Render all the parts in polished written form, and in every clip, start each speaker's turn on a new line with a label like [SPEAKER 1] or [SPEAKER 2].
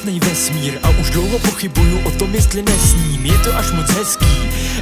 [SPEAKER 1] špatný vesmír a už dlouho pochybuju o tom, jestli nesním. Je to až moc hezký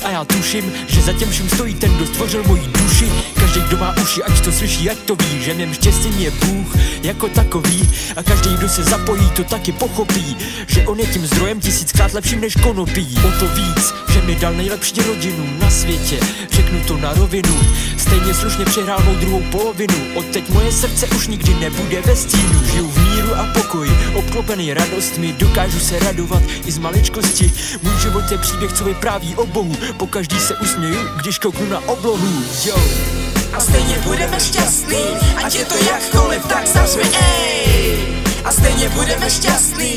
[SPEAKER 1] a já tuším, že za těm všem stojí ten, kdo stvořil moji duši. Každý, kdo má uši, ať to slyší, ať to ví, že mým štěstím je Bůh jako takový. A každý, kdo se zapojí, to taky pochopí, že on je tím zdrojem tisíckrát lepším než konopí. O to víc, že mi dal nejlepší rodinu na světě, řeknu to na rovinu. Stejně slušně přehrál mou druhou polovinu. Odteď moje srdce už nikdy nebude ve stínu. Žiju v míru a pokoji, obklopený radostmi, dokážu se radovat i z maličkosti. Můj život je příběh, co vypráví o Bohu. Pokaždý se usměju, když kouknu na oblohu. Jo.
[SPEAKER 2] A stejně budeme šťastný, ať je to jakkoliv, tak zařvi ej. A stejně budeme šťastný,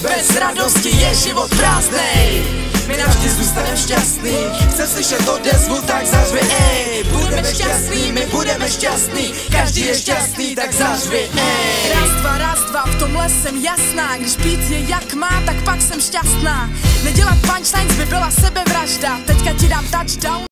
[SPEAKER 2] bez radosti je život prázdnej. My navždy zůstaneme šťastný, chcem slyšet odezvu, tak zařvi ej. Budeme šťastný, my budeme šťastný, každý je šťastný, tak zařvi ej.
[SPEAKER 3] Raz, dva, v tomhle jsem jasná. Když pít je jak má, tak pak jsem šťastná. Nedělat punchlines by byla sebevražda. Teďka ti dám touchdown